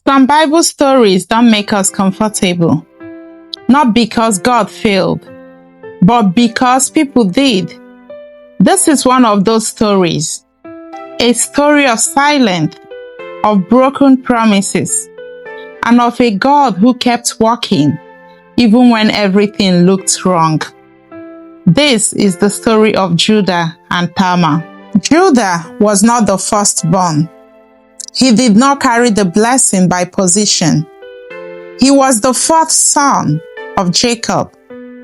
Some Bible stories don't make us comfortable, not because God failed, but because people did. This is one of those stories, a story of silence, of broken promises, and of a God who kept walking even when everything looked wrong. This is the story of Judah and Tamar. Judah was not the firstborn. He did not carry the blessing by position. He was the fourth son of Jacob,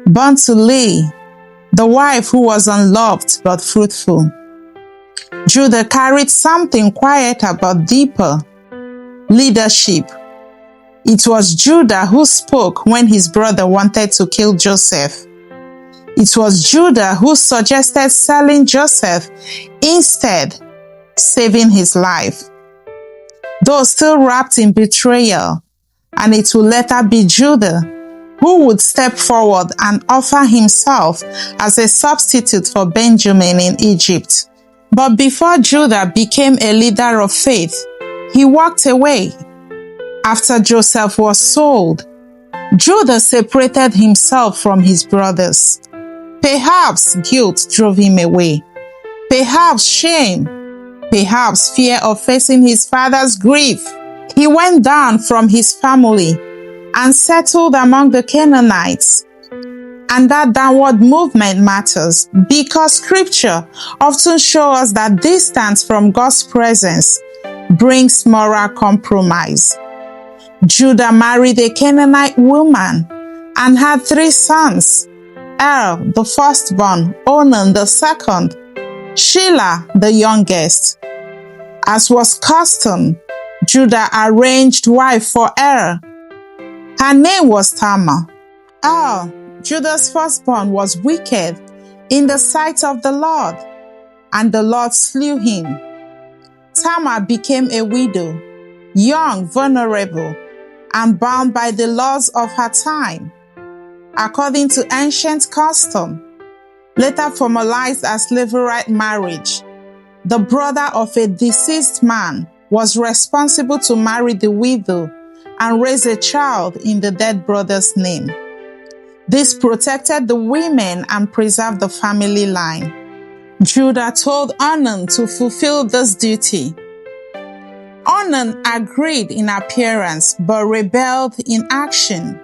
born to Leah, the wife who was unloved but fruitful. Judah carried something quieter but deeper: leadership. It was Judah who spoke when his brother wanted to kill Joseph. It was Judah who suggested selling Joseph instead, saving his life. Though still wrapped in betrayal, and it would later be Judah who would step forward and offer himself as a substitute for Benjamin in Egypt. But before Judah became a leader of faith, he walked away. After Joseph was sold, Judah separated himself from his brothers. Perhaps guilt drove him away. Perhaps shame. Perhaps fear of facing his father's grief. He went down from his family and settled among the Canaanites. And that downward movement matters because scripture often shows us that distance from God's presence brings moral compromise. Judah married a Canaanite woman and had 3 sons: the firstborn, Onan the second, Shelah the youngest. As was custom, Judah arranged wife for Her name was Tamar. Judah's firstborn, was wicked in the sight of the Lord, and the Lord slew him. Tamar became a widow, young, vulnerable, and bound by the laws of her time. According to ancient custom, later formalized as levirate marriage, the brother of a deceased man was responsible to marry the widow and raise a child in the dead brother's name. This protected the women and preserved the family line. Judah told Onan to fulfill this duty. Onan agreed in appearance but rebelled in action.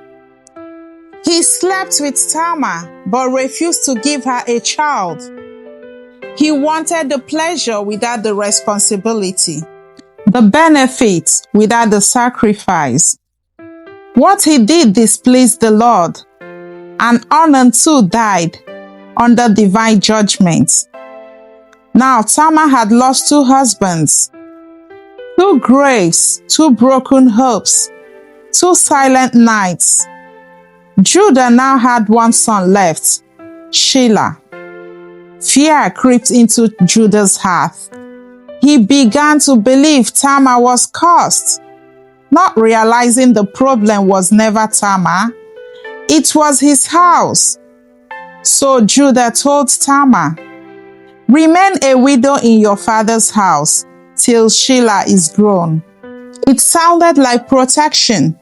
He slept with Tamar but refused to give her a child. He wanted the pleasure without the responsibility, the benefits without the sacrifice. What he did displeased the Lord, and Onan too died under divine judgment. Now Tamar had lost 2 husbands, 2 graves, 2 broken hopes, 2 silent nights. Judah now had 1 son left, Shelah. Fear crept into Judah's heart. He began to believe Tamar was cursed, not realizing the problem was never Tamar, it was his house. So Judah told Tamar, "Remain a widow in your father's house till Shelah is grown." It sounded like protection,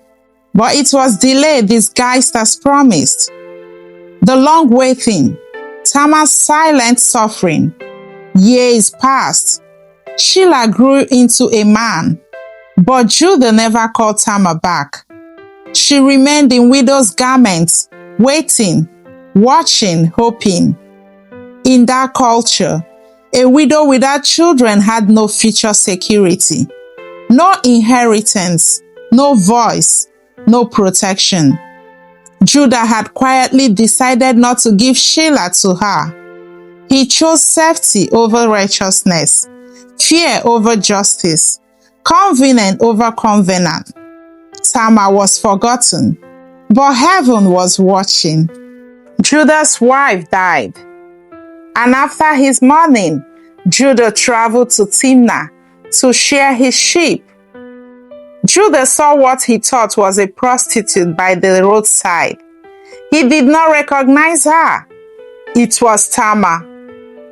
but it was delay disguised as promised. The long waiting, Tamar's silent suffering. Years passed. Shelah grew into a man, but Judah never called Tamar back. She remained in widow's garments, waiting, watching, hoping. In that culture, a widow without children had no future security, no inheritance, no voice, no protection. Judah had quietly decided not to give Shelah to her. He chose safety over righteousness, fear over justice, convenient over covenant. Tamar was forgotten, but heaven was watching. Judah's wife died, and after his mourning, Judah traveled to Timnah to shear his sheep. Judah saw what he thought was a prostitute by the roadside. He did not recognize her. It was Tamar,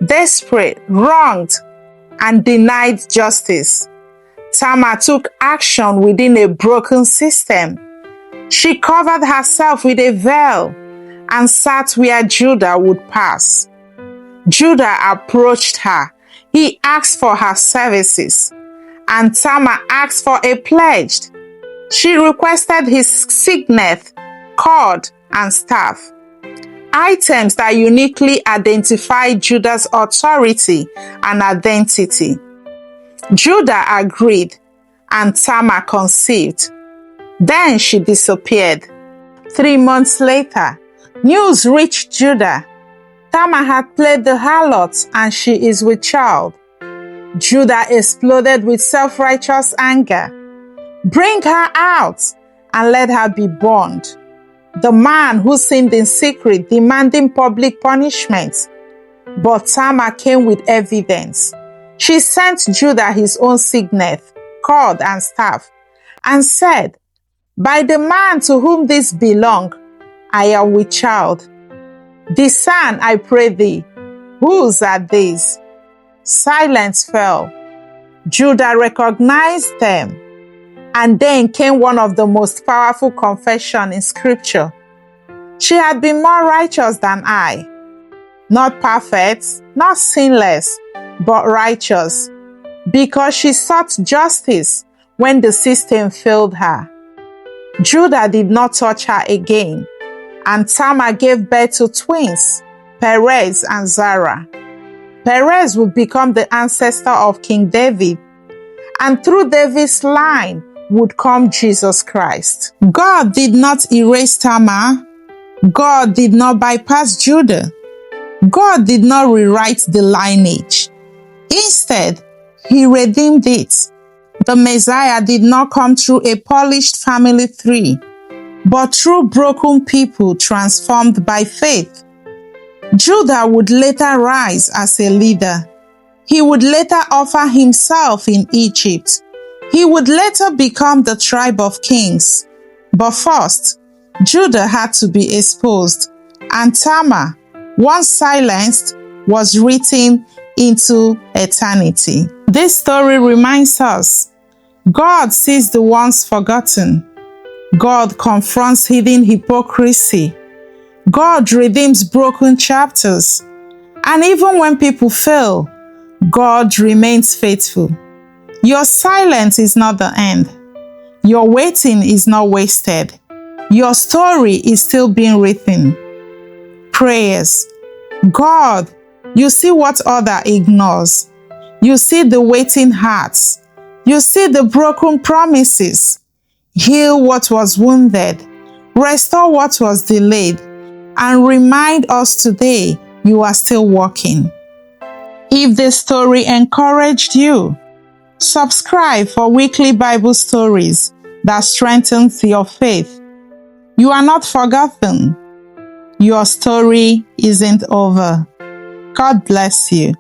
desperate, wronged, and denied justice. Tamar took action within a broken system. She covered herself with a veil and sat where Judah would pass. Judah approached her. He asked for her services, and Tamar asked for a pledge. She requested his signet, cord, and staff, items that uniquely identified Judah's authority and identity. Judah agreed, and Tamar conceived. Then she disappeared. 3 months later, news reached Judah. Tamar had played the harlot, and she is with child. Judah exploded with self-righteous anger. Bring her out and let her be burned. The man who sinned in secret demanding public punishment. But Tamar came with evidence. She sent Judah his own signet, cord, and staff, and said, "By the man to whom this belong, I am with child. Discern, I pray thee, whose are these?" Silence fell. Judah recognized them. And then came one of the most powerful confessions in Scripture. She had been more righteous than I. Not perfect, not sinless, but righteous, because she sought justice when the system failed her. Judah did not touch her again, and Tamar gave birth to twins, Perez and Zerah. Perez would become the ancestor of King David, and through David's line would come Jesus Christ. God did not erase Tamar. God did not bypass Judah. God did not rewrite the lineage. Instead, he redeemed it. The Messiah did not come through a polished family tree, but through broken people transformed by faith. Judah would later rise as a leader. He would later offer himself in Egypt. He would later become the tribe of kings. But first, Judah had to be exposed, and Tamar, once silenced, was written into eternity. This story reminds us, God sees the ones forgotten. God confronts hidden hypocrisy. God redeems broken chapters. And even when people fail, God remains faithful. Your silence is not the end. Your waiting is not wasted. Your story is still being written. Prayers. God, you see what other ignores. You see the waiting hearts. You see the broken promises. Heal what was wounded. Restore what was delayed. And remind us today you are still walking. If this story encouraged you, subscribe for weekly Bible stories that strengthens your faith. You are not forgotten. Your story isn't over. God bless you.